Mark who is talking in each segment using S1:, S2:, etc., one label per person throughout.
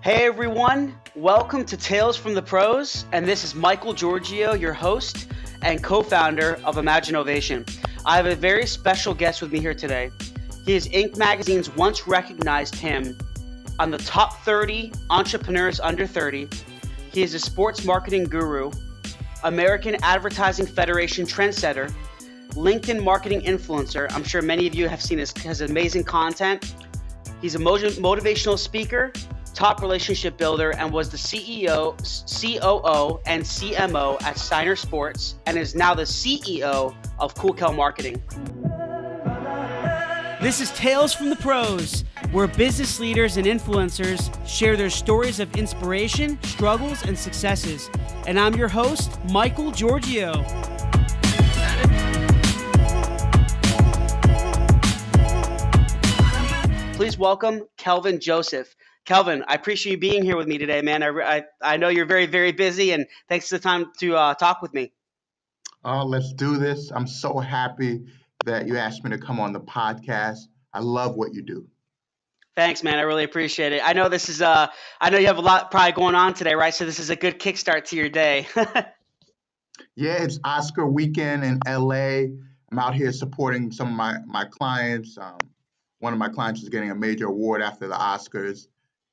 S1: Hey everyone, welcome to Tales from the Pros, and this is Michael Giorgio, your host and co-founder of Imaginovation. I have a very special guest with me here today. He is Inc. Magazine's once recognized him on the top 30 entrepreneurs under 30. He is a sports marketing guru, American Advertising Federation trendsetter, LinkedIn marketing influencer. I'm sure many of you have seen his amazing content. He's a motivational speaker, top relationship builder, and was the CEO, COO, and CMO at Steiner Sports, and is now the CEO of Kool Kel Marketing. This is Tales from the Pros, where business leaders and influencers share their stories of inspiration, struggles, and successes. And I'm your host, Michael Giorgio. Please welcome Kelvin Joseph. Kelvin, I appreciate you being here with me today, man. I know you're very, very busy, and thanks for the time to talk with me.
S2: Let's do this. I'm so happy that you asked me to come on the podcast. I love what you do.
S1: Thanks, man. I really appreciate it. I know this is I know you have a lot probably going on today, right? So this is a good kickstart to your day.
S2: Yeah, it's Oscar weekend in LA. I'm out here supporting some of my clients. One of my clients is getting a major award after the Oscars,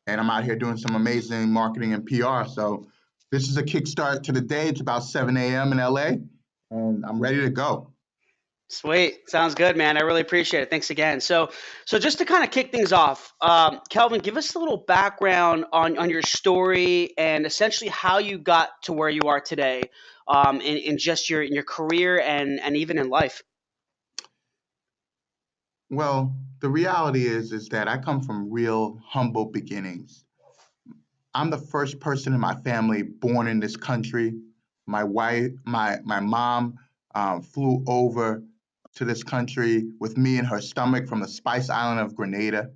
S2: and I'm out here doing some amazing marketing and PR. So this is a kickstart to the day. It's about 7 a.m. in LA, and I'm ready to go.
S1: Sweet. Sounds good, man. I really appreciate it. Thanks again. So just to kind of kick things off, Kelvin, give us a little background on your story and essentially how you got to where you are today, in just in your career and even in life.
S2: Well, the reality is that I come from real humble beginnings. I'm the first person in my family born in this country. My mom flew over to this country with me in her stomach from the Spice Island of Grenada.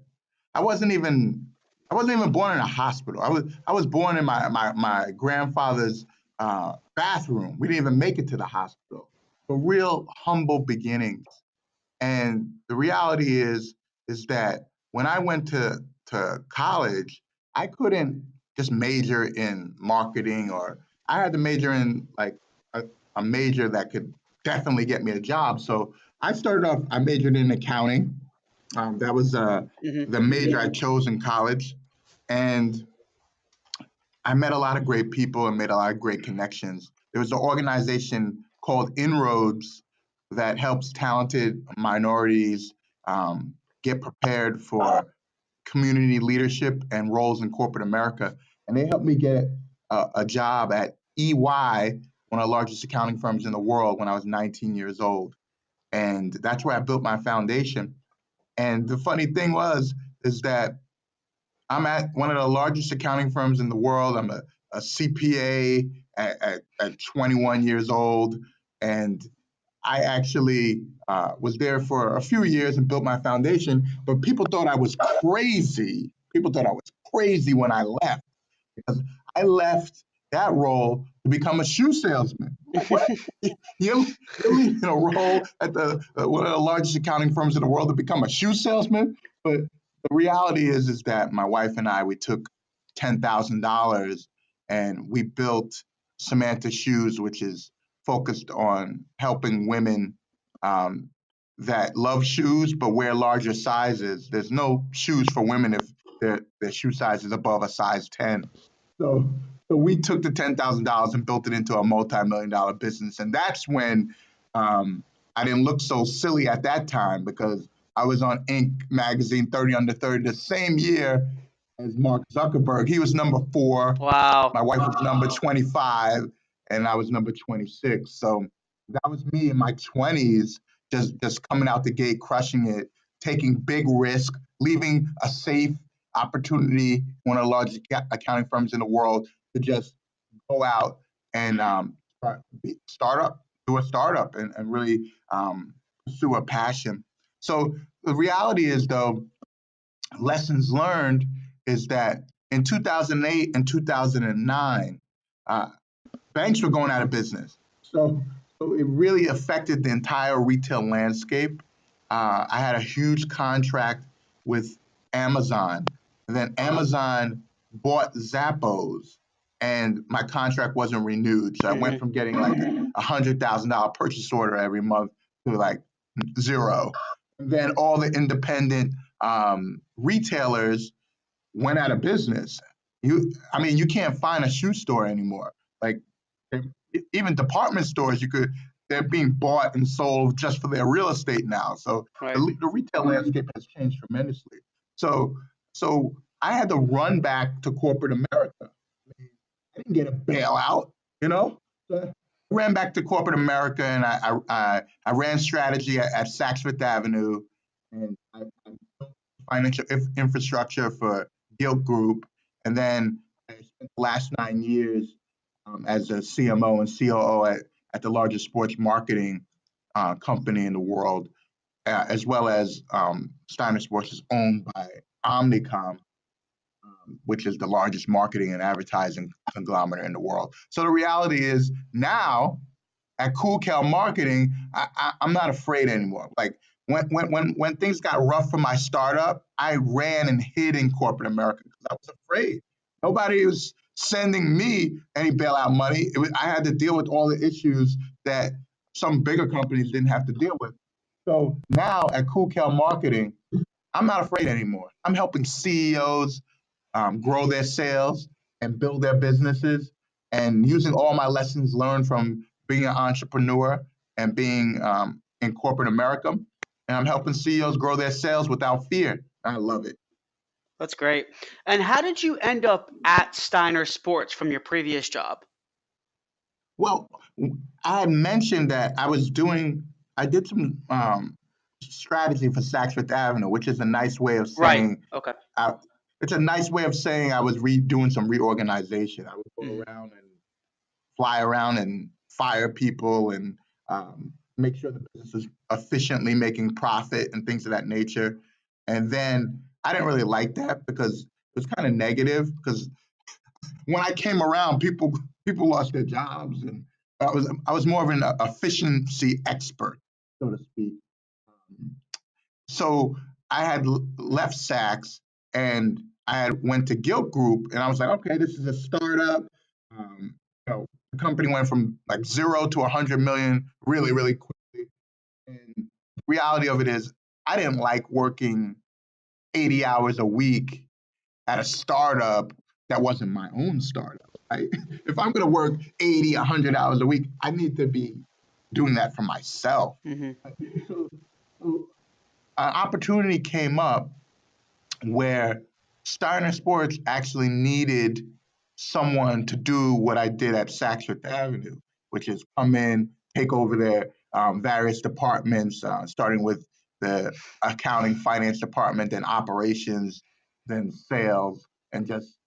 S2: I wasn't even born in a hospital. I was born in my grandfather's bathroom. We didn't even make it to the hospital. So real humble beginnings. And the reality is that when I went to college, I couldn't just major in marketing, or I had to major in like a major that could definitely get me a job. So I majored in accounting. That was the major I chose in college. And I met a lot of great people and made a lot of great connections. There was an organization called Inroads that helps talented minorities get prepared for community leadership and roles in corporate America. And they helped me get a job at EY, one of the largest accounting firms in the world, when I was 19 years old. And that's where I built my foundation. And the funny thing is that I'm at one of the largest accounting firms in the world. I'm a CPA at 21 years old. And I actually was there for a few years and built my foundation, but people thought I was crazy. People thought I was crazy when I left, because I left that role to become a shoe salesman. What? You're leaving a role at one of the largest accounting firms in the world to become a shoe salesman? But the reality is that my wife and we took $10,000 and we built Samantha Shoes, which is focused on helping women that love shoes but wear larger sizes. There's no shoes for women if their shoe size is above a size 10. So we took the $10,000 and built it into a multi-million-dollar business. And that's when I didn't look so silly at that time, because I was on Inc. Magazine 30 Under 30 the same year as Mark Zuckerberg. He was number 4.
S1: Wow.
S2: My wife was number 25. And I was number 26. So that was me in my 20s, just coming out the gate, crushing it, taking big risk, leaving a safe opportunity, one of the largest accounting firms in the world, to just go out and do a startup and really pursue a passion. So the reality is, though, lessons learned is that in 2008 and 2009, banks were going out of business. So it really affected the entire retail landscape. I had a huge contract with Amazon. And then Amazon bought Zappos, and my contract wasn't renewed. So I went
S1: Hmm.
S2: from getting like $100,000 purchase order every month to like zero. And then all the independent retailers went out of business. I mean, you can't find a shoe store anymore. Like even department stores, they're being bought and sold just for their real estate now. So
S1: Right.
S2: the retail landscape has changed tremendously. So so I had to run back to corporate America. I didn't get a bailout, you know. So I ran back to corporate America, and I ran strategy at Saks Fifth Avenue, and I built financial infrastructure for Gilt Group, and then I spent the last 9 years as a CMO and COO at the largest sports marketing company in the world, as well as Steiner Sports is owned by Omnicom, which is the largest marketing and advertising conglomerate in the world. So the reality is now at Kool Kel Marketing, I'm not afraid anymore. Like when things got rough for my startup, I ran and hid in corporate America because I was afraid. Nobody was sending me any bailout money. I had to deal with all the issues that some bigger companies didn't have to deal with. So now at Kool Kel Marketing, I'm not afraid anymore. I'm helping CEOs grow their sales and build their businesses, and using all my lessons learned from being an entrepreneur and being in corporate America. And I'm helping CEOs grow their sales without fear. I love it.
S1: That's great. And how did you end up at Steiner Sports from your previous job?
S2: Well, I had mentioned that I did some strategy for Saks Fifth Avenue, which is a nice way of
S1: Right.
S2: saying,
S1: Okay.
S2: I, it's a nice way of saying I was doing some reorganization. I would go
S1: Hmm.
S2: around and fly around and fire people and make sure the business is efficiently making profit and things of that nature. And then I didn't really like that because it was kind of negative. Because when I came around, people lost their jobs, and I was more of an efficiency expert, so to speak. Um, so I had left Saks, and I had went to Gilt Group, and I was like, okay, this is a startup. Um, the company went from like 0 to 100 million really, really quickly. And the reality of it is, I didn't like working 80 hours a week at a startup that wasn't my own startup. Right? If I'm going to work 80, 100 hours a week, I need to be doing that for myself.
S1: Hmm.
S2: So, so an opportunity came up where Steiner Sports actually needed someone to do what I did at Saks Fifth Avenue, which is come in, take over their various departments, starting with the accounting, finance department, then operations, then sales, and just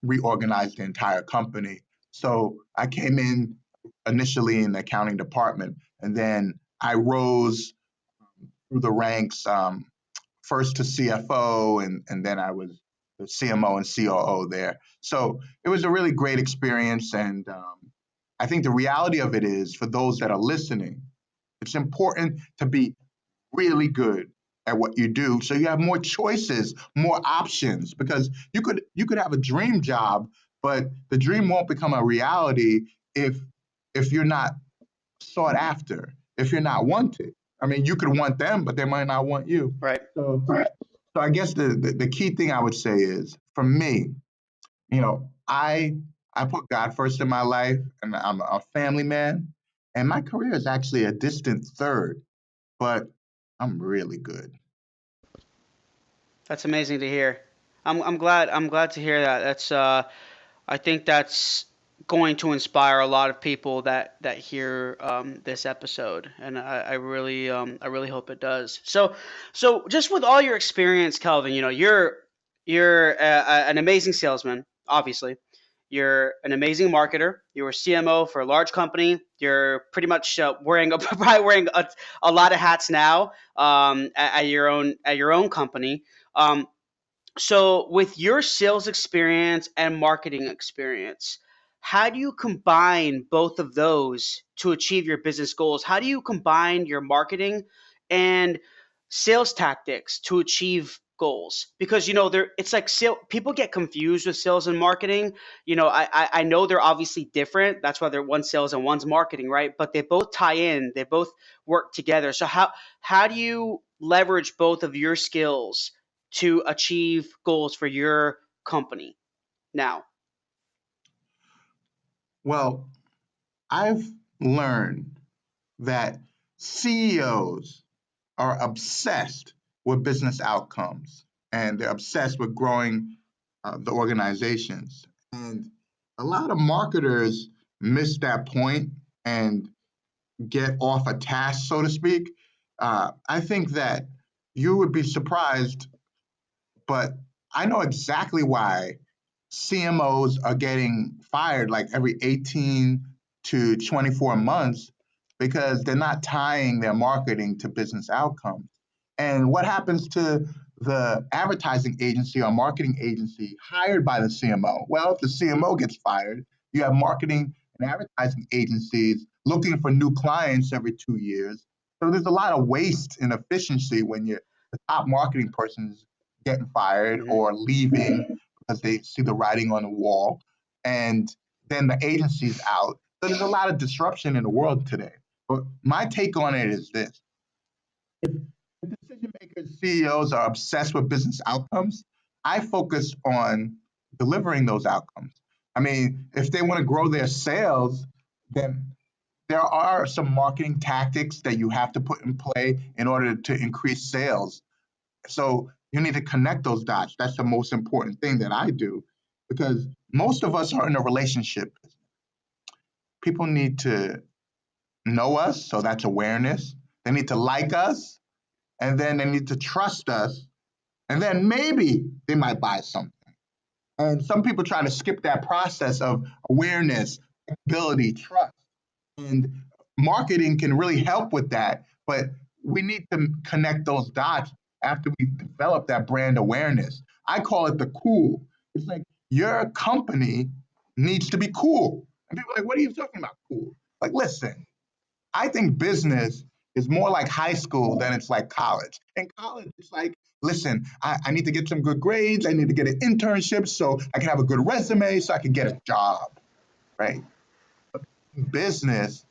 S2: reorganize the entire company. So I came in initially in the accounting department, and then I rose through the ranks, first to CFO, and then I was the CMO and COO there. So it was a really great experience. And I think the reality of it is, for those that are listening, it's important to be really good at what you do so you have more choices, more options, because you could have a dream job, but the dream won't become a reality if you're not sought after, if you're not wanted. I mean, you could want them, but they might not want you.
S1: Right.
S2: So I guess the key thing I would say is, for me, I put God first in my life, and I'm a family man, and my career is actually a distant third, but I'm really good.
S1: That's amazing to hear. I'm glad to hear that. I think that's going to inspire a lot of people that hear this episode, and I really hope it does. So just with all your experience, Kelvin, you're an amazing salesman, obviously. You're an amazing marketer. You were CMO for a large company. You're pretty much probably wearing a lot of hats now at your own company. Um, so, with your sales experience and marketing experience, how do you combine both of those to achieve your business goals? How do you combine your marketing and sales tactics to achieve goals? Because there it's like people get confused with sales and marketing. I know they're obviously different. That's why they're one's sales and one's marketing, right? But they both tie in. They both work together. So how do you leverage both of your skills to achieve goals for your company now?
S2: Well, I've learned that CEOs are obsessed with business outcomes and they're obsessed with growing the organizations. And a lot of marketers miss that point and get off a task, so to speak. I think that you would be surprised, but I know exactly why CMOs are getting fired like every 18 to 24 months because they're not tying their marketing to business outcomes. And what happens to the advertising agency or marketing agency hired by the CMO? Well, if the CMO gets fired, you have marketing and advertising agencies looking for new clients every 2 years. So there's a lot of waste and efficiency when you're the top marketing person is getting fired
S1: Hmm.
S2: or leaving because they see the writing on the wall, and then the agency's out. So there's a lot of disruption in the world today. But my take on it is this: if decision makers, CEOs are obsessed with business outcomes, I focus on delivering those outcomes. I mean, if they want to grow their sales, then there are some marketing tactics that you have to put in play in order to increase sales. So you need to connect those dots. That's the most important thing that I do because most of us are in a relationship. People need to know us, so that's awareness. They need to like us, and then they need to trust us, and then maybe they might buy something. And some people try to skip that process of awareness, ability, trust. And marketing can really help with that, but we need to connect those dots after we develop that brand awareness. I call it the cool. It's like your company needs to be cool. And people are like, what are you talking about, cool? Like, listen, I think business is more like high school than it's like college. In college, it's like, listen, I need to get some good grades. I need to get an internship so I can have a good resume so I can get a job, right? Business,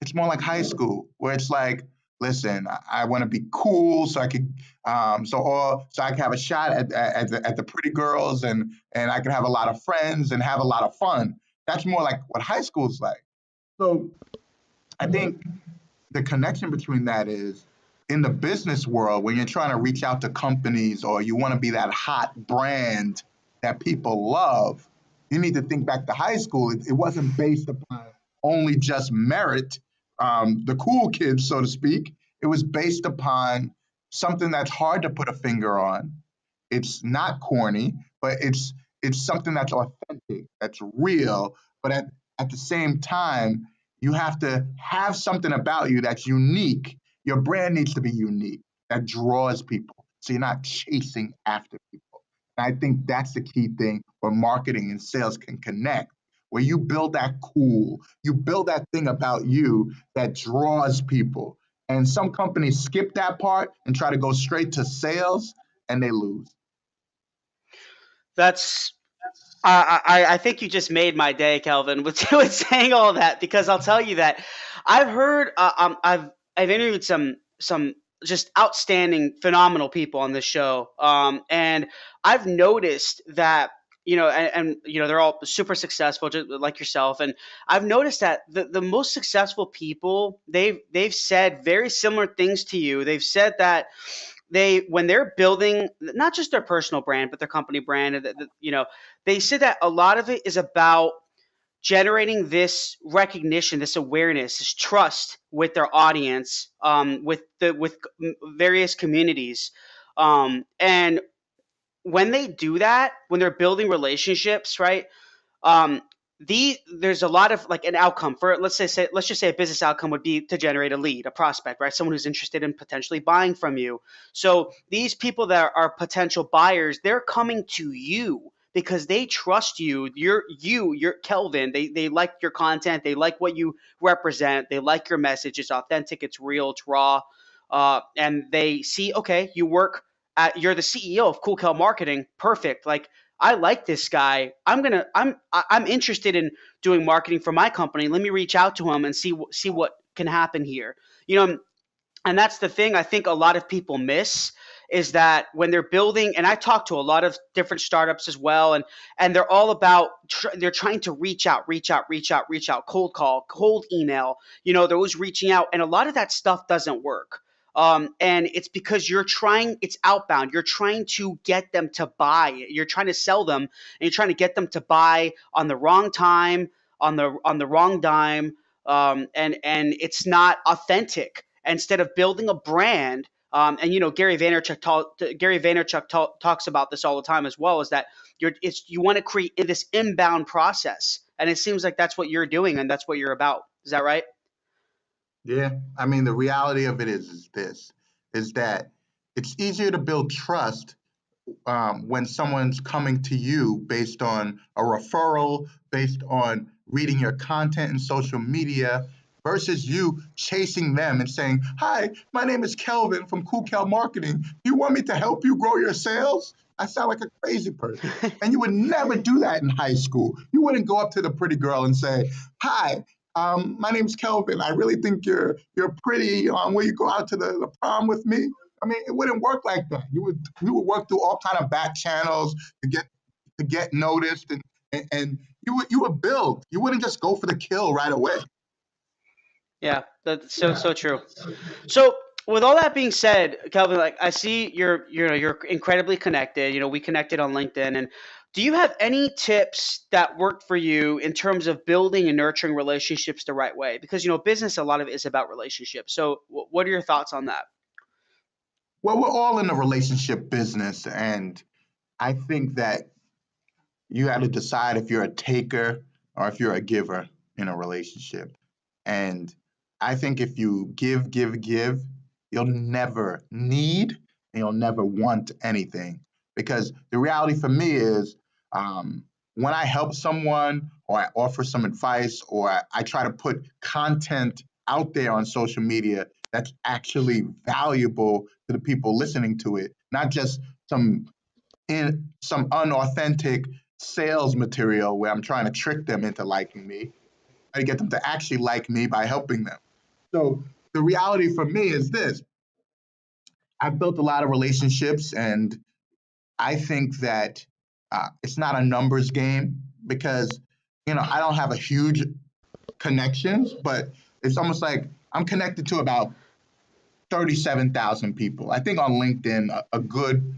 S2: it's more like high school where it's like, listen, I want to be cool so I could, so I can have a shot at the pretty girls and I can have a lot of friends and have a lot of fun. That's more like what high school is like. So I think the connection between that is in the business world when you're trying to reach out to companies or you want to be that hot brand that people love, you need to think back to high school. It wasn't based upon only just merit, the cool kids, so to speak. It was based upon something that's hard to put a finger on. It's not corny, but it's something that's authentic, that's real, but at the same time, you have to have something about you that's unique. Your brand needs to be unique, that draws people. So you're not chasing after people. And I think that's the key thing where marketing and sales can connect, where you build that cool, you build that thing about you that draws people. And some companies skip that part and try to go straight to sales and they lose.
S1: That's I think you just made my day, Kelvin, with saying all that because I'll tell you that I've heard I've interviewed some just outstanding, phenomenal people on this show, and I've noticed that and they're all super successful, just like yourself, and I've noticed that the most successful people they've said very similar things to you. They've said that when they're building not just their personal brand but their company brand, they said that a lot of it is about generating this recognition, this awareness, this trust with their audience, with various communities, and when they do that, when they're building relationships, right? um, there's a lot of like an outcome for, let's just say a business outcome would be to generate a lead, a prospect, right? Someone who's interested in potentially buying from you. So these people that are potential buyers, they're coming to you because they trust you. You're Kelvin. They like your content. They like what you represent. They like your message. It's authentic. It's real. It's raw. And they see, okay, you work. you're the CEO of Kool Kel Marketing. Perfect. Like, I like this guy. I'm interested in doing marketing for my company. Let me reach out to him and see what can happen here. You know, and that's the thing I think a lot of people miss is that when they're building, and I talk to a lot of different startups as well, and they're all about they're trying to reach out, cold call, cold email. You know, they're always reaching out, and a lot of that stuff doesn't work. And it's because it's outbound. You're trying to get them to buy. You're trying to sell them, and you're trying to get them to buy on the wrong time, on the wrong dime, and it's not authentic. Instead of building a brand, and Gary Vaynerchuk talks about this all the time as well, is that you want to create this inbound process, and it seems like that's what you're doing and that's what you're about. Is that right?
S2: Yeah, I mean, the reality of it is this, is that it's easier to build trust when someone's coming to you based on a referral, based on reading your content in social media, versus you chasing them and saying, "Hi, my name is Kelvin from Kool Kel Marketing. Do you want me to help you grow your sales?" I sound like a crazy person. And you would never do that in high school. You wouldn't go up to the pretty girl and say, "Hi, my name's Kelvin. I really think you're pretty. Will you go out to the prom with me?" I mean, it wouldn't work like that. You would work through all kind of back channels to get noticed, and you would build. You wouldn't just go for the kill right away.
S1: Yeah, that's so true. So with all that being said, Kelvin, like I see you're incredibly connected. You know, we connected on LinkedIn, and do you have any tips that worked for you in terms of building and nurturing relationships the right way? Because business, a lot of it is about relationships. So what are your thoughts on that?
S2: Well, we're all in the relationship business, and I think that you have to decide if you're a taker or if you're a giver in a relationship. And I think if you give, you'll never need and you'll never want anything. Because the reality for me is when I help someone or I offer some advice or I try to put content out there on social media that's actually valuable to the people listening to it, not just some some unauthentic sales material where I'm trying to trick them into liking me. I get them to actually like me by helping them. So the reality for me is this: I've built a lot of relationships, and I think that it's not a numbers game because I don't have a huge connections, but it's almost like I'm connected to about 37,000 people. I think on LinkedIn, a good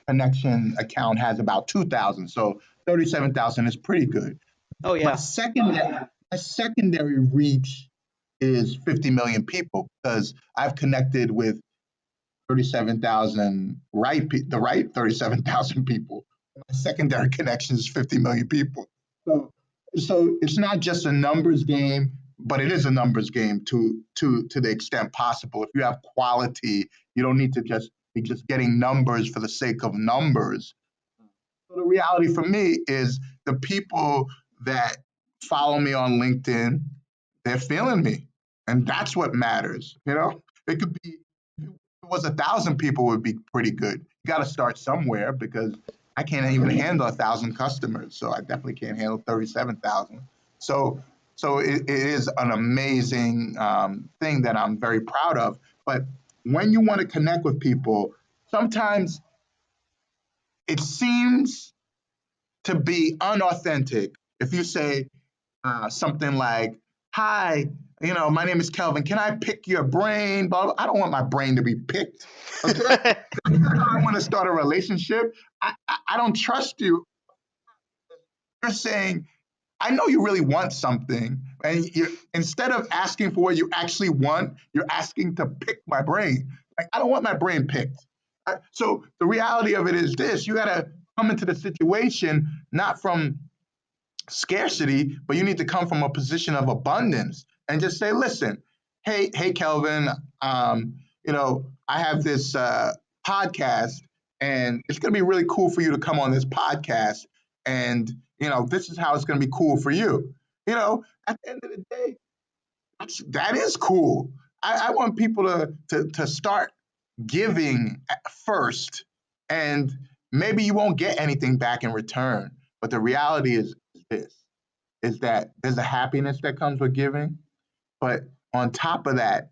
S2: connection account has about 2,000. So 37,000 is pretty good.
S1: Oh
S2: My
S1: yeah.
S2: secondary, my secondary reach is 50 million people because I've connected with 37,000 the right 37,000 people. My secondary connection is 50 million people. So, so it's not just a numbers game, but it is a numbers game to the extent possible. If you have quality, you don't need to just be just getting numbers for the sake of numbers. So the reality for me is the people that follow me on LinkedIn, they're feeling me. And that's what matters. It could be, if it was 1,000 people would be pretty good. You got to start somewhere because I can't even handle 1,000 customers. So I definitely can't handle 37,000. So, so it is an amazing thing that I'm very proud of. But when you want to connect with people, sometimes it seems to be unauthentic if you say something like, "Hi, my name is Kelvin. Can I pick your brain?" Blah, blah. I don't want my brain to be picked. Okay, I don't want to start a relationship. I don't trust you. You're saying, I know you really want something, and instead of asking for what you actually want, you're asking to pick my brain. Like, I don't want my brain picked. So the reality of it is this: you got to come into the situation not from scarcity, but you need to come from a position of abundance and just say, "Listen, hey, Kelvin, I have this podcast, and it's going to be really cool for you to come on this podcast, and this is how it's going to be cool for you." At the end of the day, that is cool. I want people to start. giving first, and maybe you won't get anything back in return. But the reality is this, is that there's a happiness that comes with giving. But on top of that,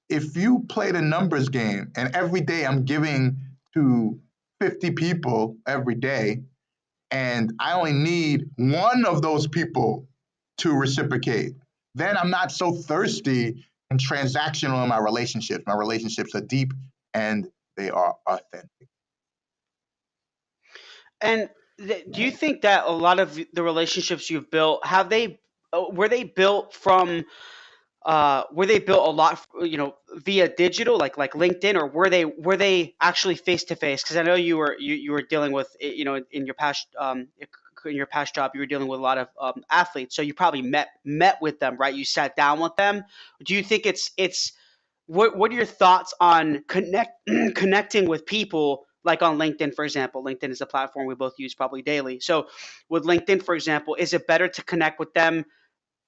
S2: if you play the numbers game and every day I'm giving to 50 people every day, and I only need one of those people to reciprocate, then I'm not so thirsty and transactional in my relationships. My relationships are deep and they are authentic.
S1: And do you think that a lot of the relationships you've built have they were they built from were they built a lot, via digital, like LinkedIn, or were they actually face to face? Because I know you were dealing with, in your past in your past job, you were dealing with a lot of athletes, so you probably met with them, right? You sat down with them. Do you think it's what are your thoughts on connecting with people like on LinkedIn, for example? LinkedIn is a platform we both use probably daily. So with LinkedIn, for example, is it better to connect with them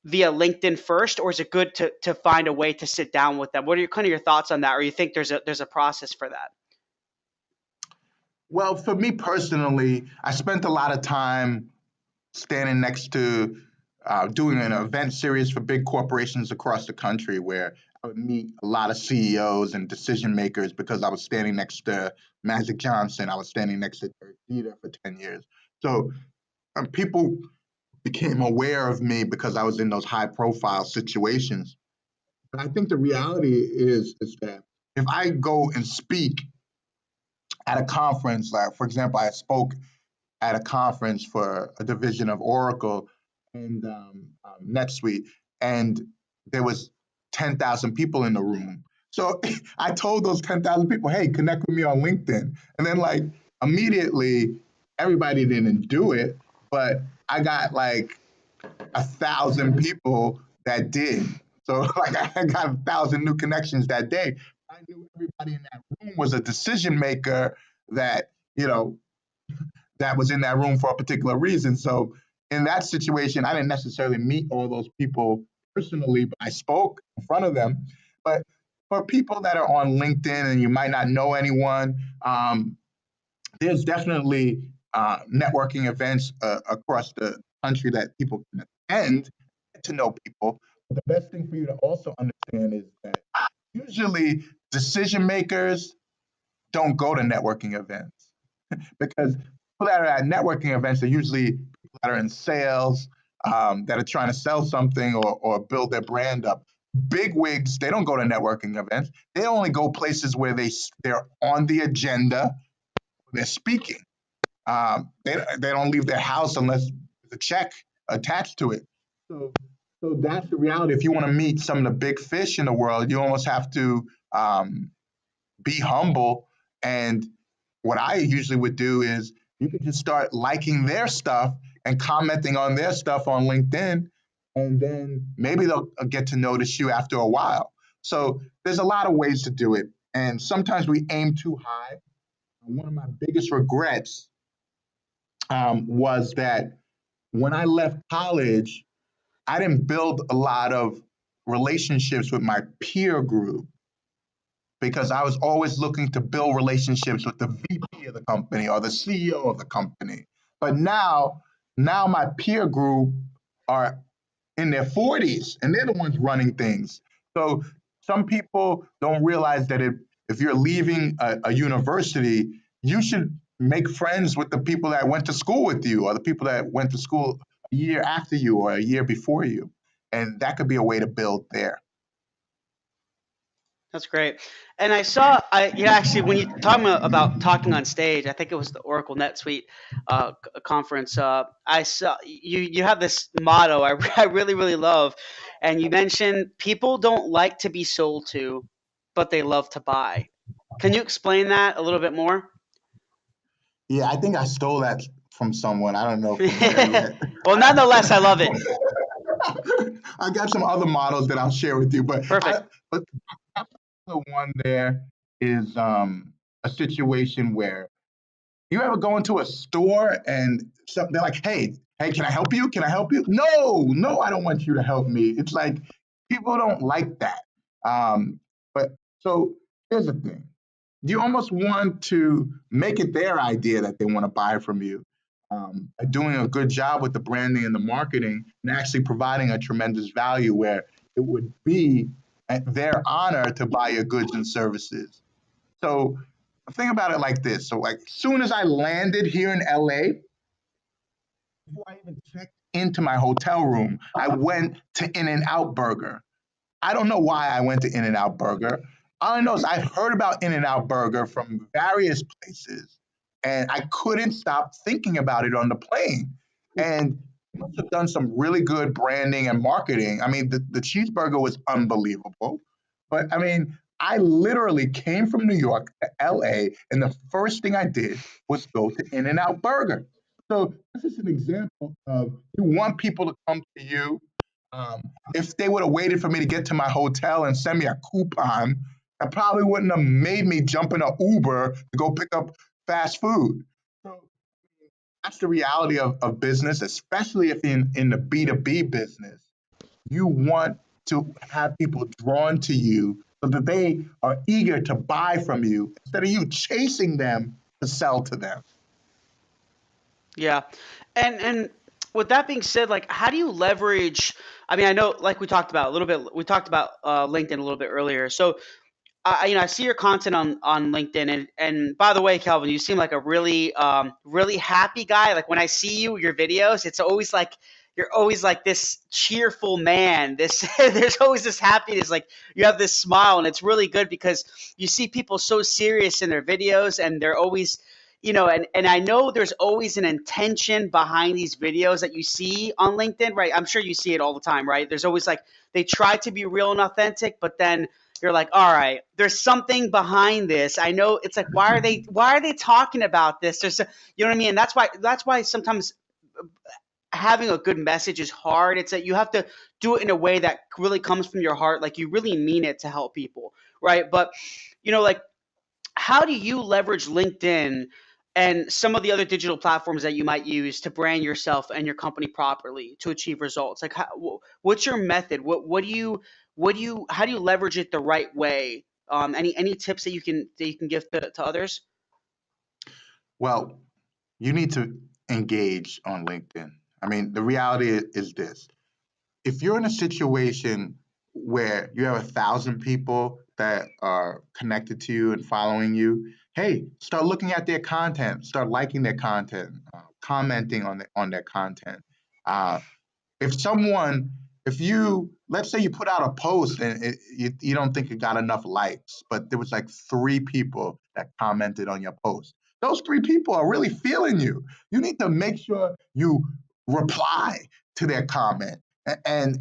S1: via LinkedIn first, or is it good to find a way to sit down with them? What are your thoughts on that, or you think there's a process for that?
S2: Well, for me personally, I spent a lot of time standing next to doing an event series for big corporations across the country where I would meet a lot of CEOs and decision makers because I was standing next to Magic Johnson. I was standing next to Derek Jeter for 10 years. So people became aware of me because I was in those high profile situations. But I think the reality is that if I go and speak at a conference, like for example, I spoke at a conference for a division of Oracle and NetSuite, and there was 10,000 people in the room. So I told those 10,000 people, "Hey, connect with me on LinkedIn," and then like immediately, everybody didn't do it, but I got like 1,000 people that did. So like I got 1,000 new connections that day. I knew everybody in that room was a decision maker that you know that was in that room for a particular reason. So in that situation, I didn't necessarily meet all those people personally, but I spoke in front of them. But for people that are on LinkedIn and you might not know anyone, there's definitely networking events across the country that people can attend to know people. But the best thing for you to also understand is that usually decision makers don't go to networking events because people that are at networking events are usually people that are in sales, that are trying to sell something or build their brand up. Big wigs, they don't go to networking events. They only go places where they're on the agenda, they're speaking. They don't leave their house unless there's a check attached to it. So, so that's the reality. If you want to meet some of the big fish in the world, you almost have to be humble. And what I usually would do is you can just start liking their stuff and commenting on their stuff on LinkedIn, and then maybe they'll get to notice you after a while. So there's a lot of ways to do it. And sometimes we aim too high. One of my biggest regrets was that when I left college, I didn't build a lot of relationships with my peer group because I was always looking to build relationships with the VP of the company or the CEO of the company. But now my peer group are in their 40s and they're the ones running things. So some people don't realize that if you're leaving a university, you should make friends with the people that went to school with you or the people that went to school a year after you or a year before you. And that could be a way to build there.
S1: That's great. And I saw, actually, when you talking about talking on stage, I think it was the Oracle NetSuite conference. I saw you have this motto I really really love, and you mentioned people don't like to be sold to, but they love to buy. Can you explain that a little bit more?
S2: Yeah, I think I stole that from someone. I don't know from where yet.
S1: Well, nonetheless, I love it.
S2: I got some other models that I'll share with you,
S1: Perfect.
S2: but the one there is a situation where you ever go into a store and they're like, hey, can I help you? Can I help you? No, I don't want you to help me. It's like people don't like that. But so here's the thing. you almost want to make it their idea that they want to buy from you. Doing a good job with the branding and the marketing and actually providing a tremendous value where it would be at their honor to buy your goods and services. So think about it like this. So like as soon as I landed here in LA, before I even checked into my hotel room, I went to In-N-Out Burger. I don't know why I went to In-N-Out Burger. All I know is I've heard about In-N-Out Burger from various places, and I couldn't stop thinking about it on the plane. And they must have done some really good branding and marketing. I mean, the cheeseburger was unbelievable. But I mean, I literally came from New York to LA, and the first thing I did was go to In-N-Out Burger. So this is an example of you want people to come to you. um, if they would have waited for me to get to my hotel and send me a coupon, that probably wouldn't have made me jump in an Uber to go pick up fast food. So that's the reality of business, especially if in the B2B business. You want to have people drawn to you so that they are eager to buy from you instead of you chasing them to sell to them.
S1: Yeah. And with that being said, like how do you leverage, I mean, I know like we talked about a little bit, we talked about LinkedIn a little bit earlier. So I see your content on LinkedIn, and by the way, Kelvin, you seem like a really happy guy. Like when I see you, your videos, it's always like you're always like this cheerful man. This there's always this happiness. Like you have this smile, and it's really good because you see people so serious in their videos, and they're always, and I know there's always an intention behind these videos that you see on LinkedIn, right? I'm sure you see it all the time, right? There's always like they try to be real and authentic, but then you're like, all right, there's something behind this. I know it's like, why are they talking about this? You know what I mean? And that's why sometimes having a good message is hard. It's that you have to do it in a way that really comes from your heart, like you really mean it to help people, right? But like how do you leverage LinkedIn and some of the other digital platforms that you might use to brand yourself and your company properly to achieve results? Like, what's your method? How do you leverage it the right way? Any tips that you can give to others?
S2: Well, you need to engage on LinkedIn. I mean, the reality is this: if you're in a situation where you have 1,000 people that are connected to you and following you, hey, start looking at their content, start liking their content, commenting on their content. Uh, if someone, if you, let's say you put out a post and you don't think it got enough likes, but there was like 3 people that commented on your post. Those 3 people are really feeling you. You need to make sure you reply to their comment and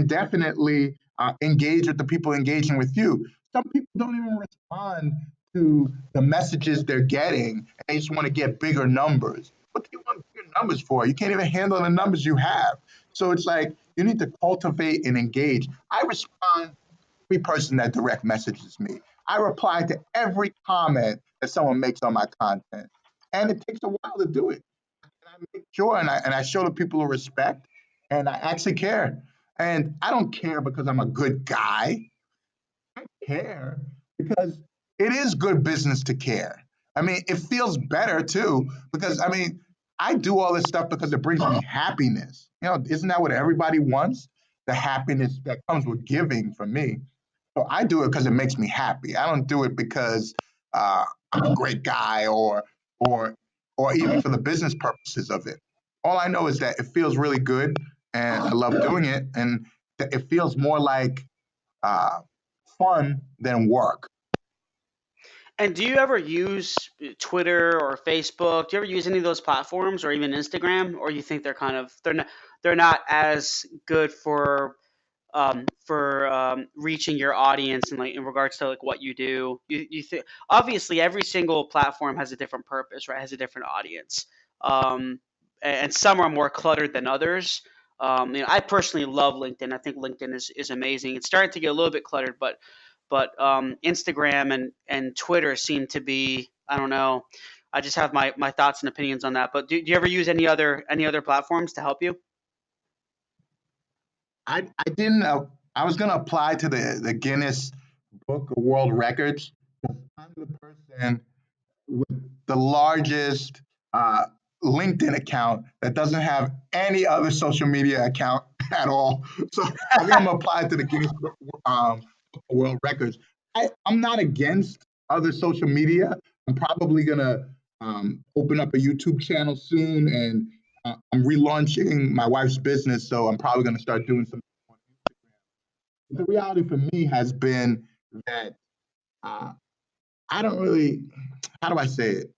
S2: definitely engage with the people engaging with you. Some people don't even respond to the messages they're getting, and they just want to get bigger numbers. What do you want bigger numbers for? You can't even handle the numbers you have. So it's like you need to cultivate and engage. I respond to every person that direct messages me. I reply to every comment that someone makes on my content. And it takes a while to do it. And I make sure and I show the people a respect and I actually care. And I don't care because I'm a good guy. I care because it is good business to care. I mean, it feels better too because I mean, I do all this stuff because it brings me happiness. Isn't that what everybody wants? The happiness that comes with giving for me. So I do it because it makes me happy. I don't do it because I'm a great guy or or even for the business purposes of it. All I know is that it feels really good and I love doing it, and it feels more like uh, fun than work.
S1: And do you ever use Twitter or Facebook? Do you ever use any of those platforms or even Instagram? Or you think they're not as good for reaching your audience and like in regards to like what you do? You think obviously every single platform has a different purpose, right? Has a different audience, and some are more cluttered than others. I personally love LinkedIn. I think LinkedIn is amazing. It's starting to get a little bit cluttered, but Instagram and Twitter seem to be, I don't know. I just have my thoughts and opinions on that. But do you ever use any other platforms to help you?
S2: I didn't. I was going to apply to the Guinness Book of World Records. I'm the person with the largest uh, LinkedIn account that doesn't have any other social media account at all. So I think I'm gonna apply it to the Guinness World Records. I'm not against other social media. I'm probably gonna open up a YouTube channel soon, and I'm relaunching my wife's business, so I'm probably gonna start doing some on Instagram. The reality for me has been that uh, I don't really, how do I say it?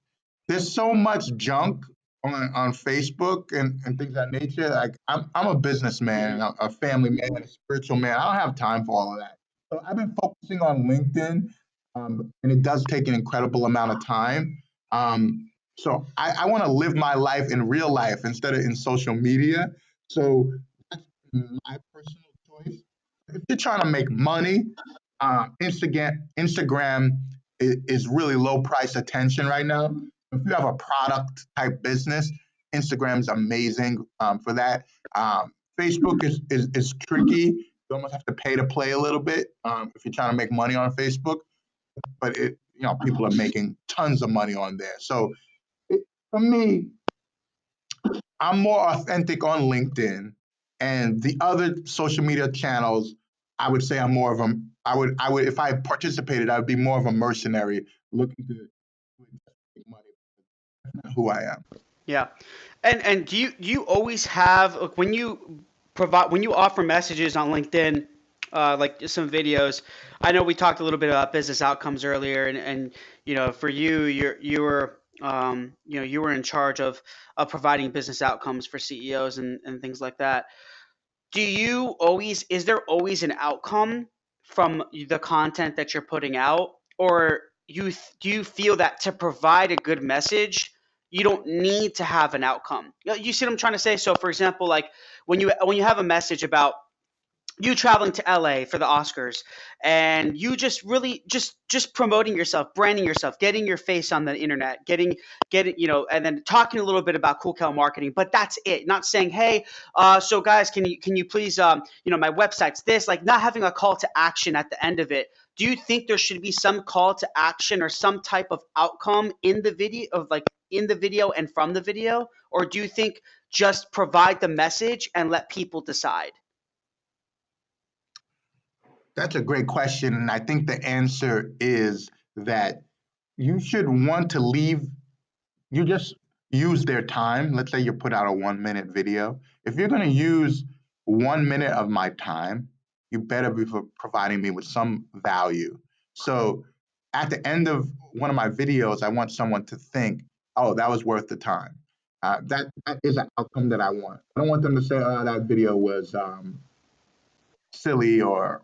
S2: There's so much junk on Facebook and things of that nature. Like I'm a businessman,
S1: Hmm.
S2: a family man, a spiritual man. I don't have time for all of that. So I've been focusing on LinkedIn, and it does take an incredible amount of time. So I want to live my life in real life instead of in social media. So that's my personal choice. If you're trying to make money, Instagram is really low price attention right now. If you have a product type business, Instagram is amazing for that. Facebook is tricky. You almost have to pay to play a little bit if you're trying to make money on Facebook. But people are making tons of money on there. So it, for me, I'm more authentic on LinkedIn, and the other social media channels, I would say I'm more of a. I would if I participated, I would be more of a mercenary looking to make money. That's not who I am.
S1: Yeah. And do you always have like, when you offer messages on LinkedIn, like some videos? I know we talked a little bit about business outcomes earlier, and for you, you were in charge of providing business outcomes for CEOs and things like that. Is there always an outcome from the content that you're putting out, or do you feel that to provide a good message, you don't need to have an outcome? You see what I'm trying to say? So, for example, like when you have a message about you traveling to LA for the Oscars, and you just really just promoting yourself, branding yourself, getting your face on the internet, getting and then talking a little bit about Kool Kel Marketing, but that's it. Not saying, hey, so guys, can you please my website's this, like not having a call to action at the end of it. Do you think there should be some call to action or some type of outcome in the video and from the video, or do you think just provide the message and let people decide?
S2: That's a great question, and I think the answer is that you should want to leave. You just use their time. Let's say you put out a 1 minute video. If you're going to use 1 minute of my time, you better be providing me with some value. So at the end of one of my videos, I want someone to think, oh, that was worth the time. That is an outcome that I want. I don't want them to say, oh, that video was silly or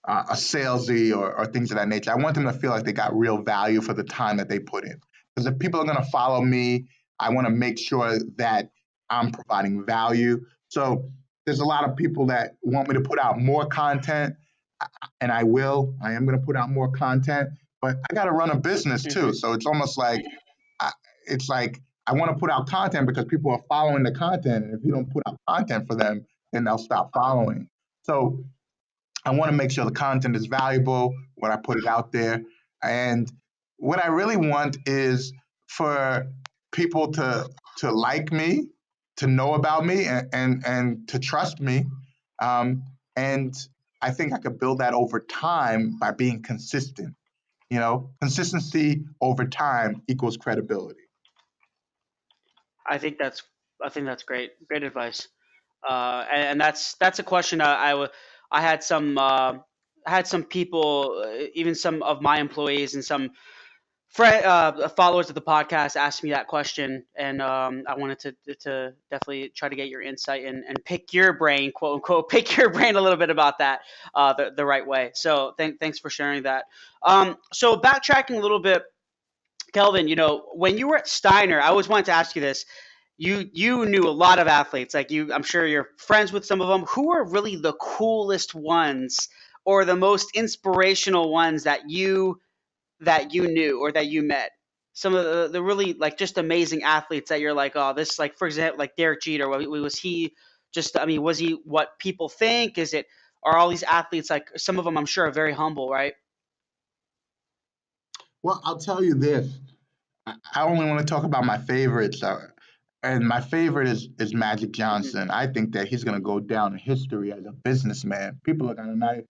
S2: a salesy or things of that nature. I want them to feel like they got real value for the time that they put in. Because if people are going to follow me, I want to make sure that I'm providing value. So there's a lot of people that want me to put out more content, and I will. I am going to put out more content, but I got to run a business too.
S1: Hmm.
S2: So it's almost like I, it's like I want to put out content because people are following the content, and if you don't put out content for them, then they'll stop following. So I want to make sure the content is valuable when I put it out there. And what I really want is for people to like me, to know about me, and to trust me. Um, and I think I could build that over time by being consistent. Consistency over time equals credibility.
S1: I think that's I think that's great advice. And that's a question I had some people, even some of my employees and some followers of the podcast asked me that question, and I wanted to definitely try to get your insight and pick your brain, quote unquote, pick your brain a little bit about that the right way. So thanks for sharing that. So backtracking a little bit, Kelvin, when you were at Steiner, I always wanted to ask you this. You knew a lot of athletes, like I'm sure you're friends with some of them. Who are really the coolest ones or the most inspirational ones that you knew or that you met? Some of the really like just amazing athletes that you're like, oh, this, like for example, like Derek Jeter. Was he just? I mean, was he what people think? Are all these athletes, like some of them? I'm sure are very humble, right?
S2: Well, I'll tell you this. I only want to talk about my favorites, and my favorite is Magic
S1: Mhm.
S2: Johnson. I think that he's going to go down in history as a businessman. People might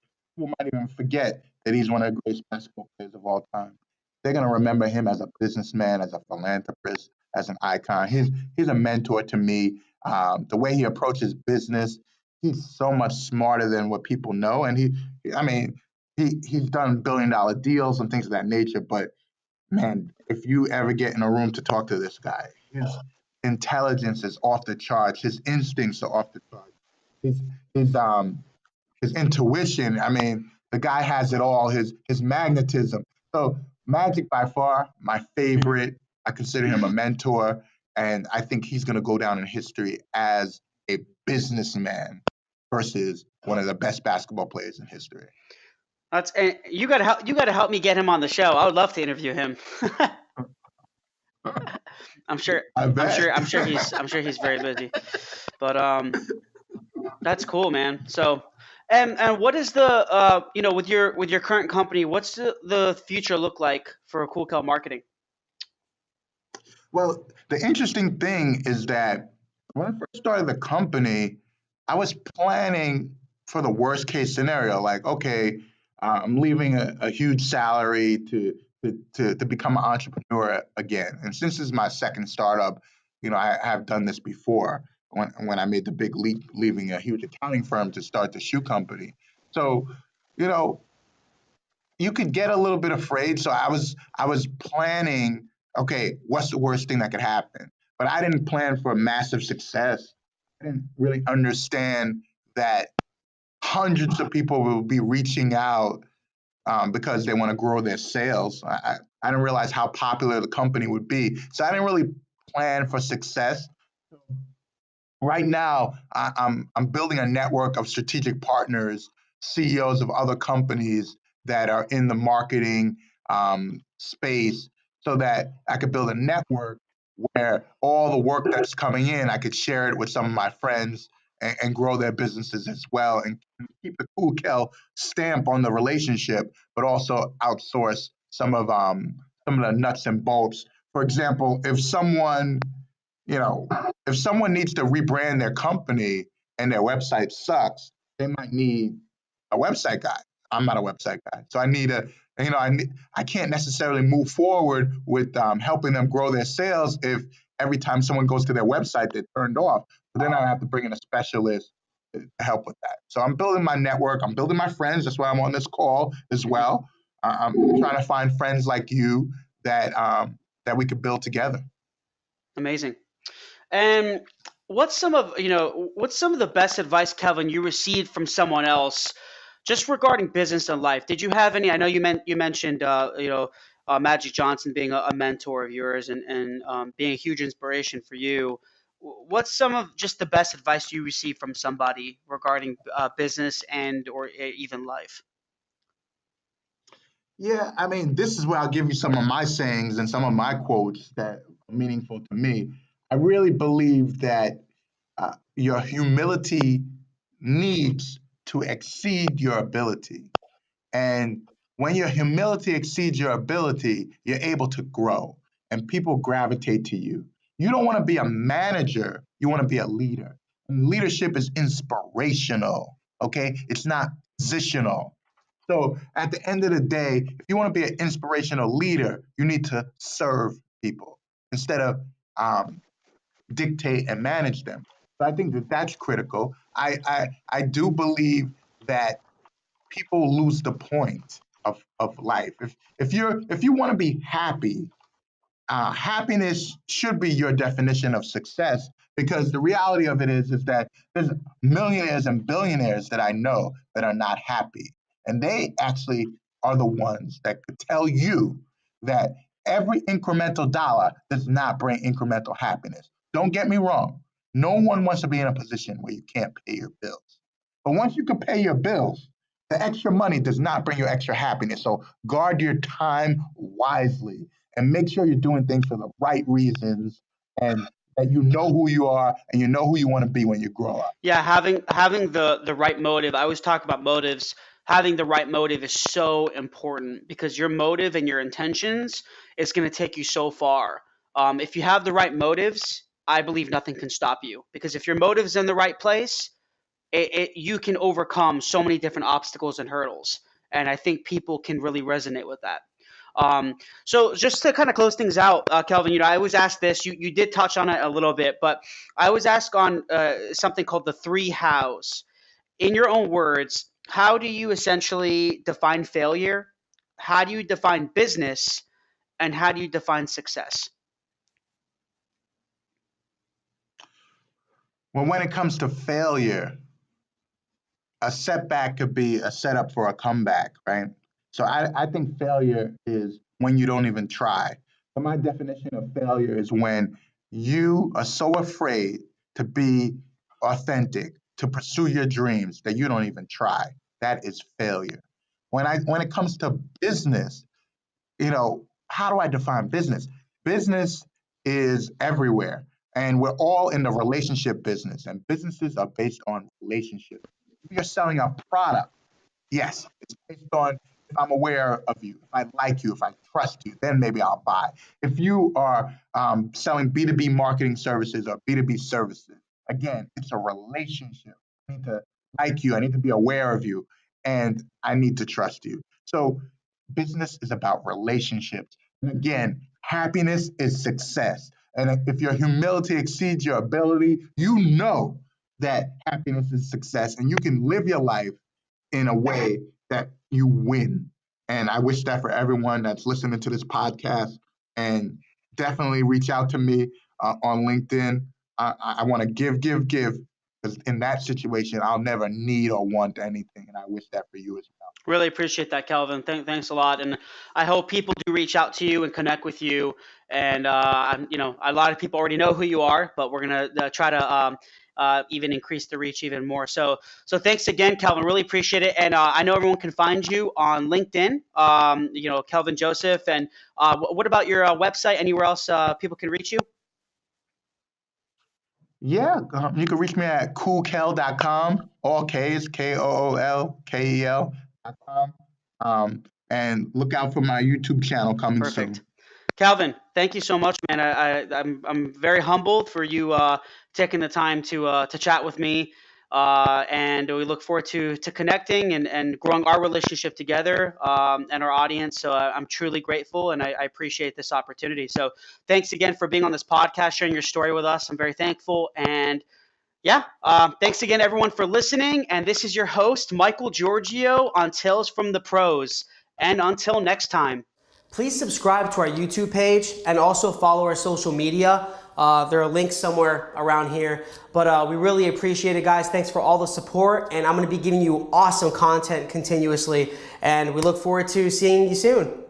S2: even forget that he's one of the greatest basketball players of all time. They're going to remember him as a businessman, as a philanthropist, as an icon. He's a mentor to me. The way he approaches business, he's so much smarter than what people know, and I mean, he's done billion-dollar deals and things of that nature, but man, if you ever get in a room to talk to this guy, his intelligence is off the charts. His instincts are off the charts. His his um his intuition. I mean, the guy has it all. His magnetism. So Magic by far my
S1: Mhm.
S2: favorite. I consider him a mentor, and I think he's going to go down in history as a businessman versus one of the best basketball players in history.
S1: That's and you got to help me get him on the show. I would love to interview him. I'm sure
S2: I bet.
S1: I'm sure he's very busy. But that's cool, man. So and what is the with your current company, what's the future look like for Kool Kel Marketing?
S2: Well, the interesting thing is that when I first started the company, I was planning for the worst case scenario. Like, okay, I'm leaving a huge salary to become an entrepreneur again. And since this is my second startup, I have done this before when I made the big leap, leaving a huge accounting firm to start the shoe company. So, you know, you could get a little bit afraid. So I was planning, okay, what's the worst thing that could happen? But I didn't plan for massive success. I didn't really understand that hundreds of people will be reaching out because they want to grow their sales. I didn't realize how popular the company would be. So I didn't really plan for success. Right now, I'm building a network of strategic partners, CEOs of other companies that are in the marketing space, so that I could build a network where all the work that's coming in, I could share it with some of my friends and grow their businesses as well, and keep the Kool Kel stamp on the relationship, but also outsource some of the nuts and bolts. For example, if someone needs to rebrand their company and their website sucks, they might need a website guy. I'm not a website guy, so I can't necessarily move forward with helping them grow their sales if every time someone goes to their website they're turned off. So then I have to bring in a specialist to help with that. So I'm building my network. I'm building my friends. That's why I'm on this call as
S1: Mhm.
S2: well. I'm trying to find friends like you that we could build together.
S1: Amazing. And what's some of the best advice, Kelvin, you received from someone else, just regarding business and life? Did you have any? I know you mentioned Magic Johnson being a mentor of yours and being a huge inspiration for you. What's some of just the best advice you received from somebody regarding business and or even life?
S2: Yeah, I mean, this is where I'll give you some of my sayings and some of my quotes that are meaningful to me. I really believe that your humility needs to exceed your ability. And when your humility exceeds your ability, you're able to grow and people gravitate to you. You don't want to be a manager, you want to be a leader. And leadership is inspirational, okay? It's not positional. So at the end of the day, if you want to be an inspirational leader, you need to serve people instead of um, dictate and manage them. So I think that that's critical. I do believe that people lose the point of life. If you want to be happy, happiness should be your definition of success, because the reality of it is that there's millionaires and billionaires that I know that are not happy, and they actually are the ones that could tell you that every incremental dollar does not bring incremental happiness. Don't get me wrong, no one wants to be in a position where you can't pay your bills, but once you can pay your bills, the extra money does not bring you extra happiness. So guard your time wisely and make sure you're doing things for the right reasons, and that you know who you are and you know who you want to be when you grow up.
S1: Yeah, having the right motive. I always talk about motives. having the right motive is so important because your motive and your intentions is going to take you so far. If you have the right motives, I believe nothing can stop you because if your motive's in the right place, you can overcome so many different obstacles and hurdles. And I think people can really resonate with that. So just to kind of close things out, Kelvin, I always ask this. You did touch on it a little bit, but I always ask on something called the three hows. In your own words, how do you essentially define failure? How do you define business? And how do you define success?
S2: Well, when it comes to failure, a setback could be a setup for a comeback, right? So I think failure is when you don't even try. So my definition of failure is when you are so afraid to be authentic, to pursue your dreams that you don't even try. That is failure. When it comes to business, how do I define business? Business is everywhere, and we're all in the relationship business, and businesses are based on relationships. If you're selling a product, yes, it's based on if I'm aware of you, if I like you, if I trust you, then maybe I'll buy. If you are selling B2B marketing services or B2B services, again, it's a relationship. I need to like you, I need to be aware of you, and I need to trust you. So business is about relationships. And again, happiness is success. And if your humility exceeds your ability, you know that happiness is success and you can live your life in a way that you win. And I wish that for everyone that's listening to this podcast. And definitely reach out to me on LinkedIn. I want to give. Because in that situation, I'll never need or want anything. And I wish that for you as well.
S1: Really appreciate that, Kelvin. Thanks a lot, and I hope people do reach out to you and connect with you. And a lot of people already know who you are, but we're gonna try to even increase the reach even more. So thanks again, Kelvin. Really appreciate it. And I know everyone can find you on LinkedIn. Kelvin Joseph. And what about your website? Anywhere else people can reach you?
S2: Yeah, you can reach me at koolkel.com, all K's, KOOLKEL.com. And look out for my YouTube channel coming
S1: Perfect.
S2: soon.
S1: Kelvin, thank you so much, man. I'm very humbled for you taking the time to chat with me, and we look forward to connecting and growing our relationship together and our audience. So I'm truly grateful, and I appreciate this opportunity. So thanks again for being on this podcast, sharing your story with us. I'm very thankful, and yeah, thanks again, everyone, for listening. And this is your host, Michael Giorgio, on Tales from the Pros. And until next time. Please subscribe to our YouTube page and also follow our social media. There are links somewhere around here. But we really appreciate it, guys. Thanks for all the support. And I'm going to be giving you awesome content continuously. And we look forward to seeing you soon.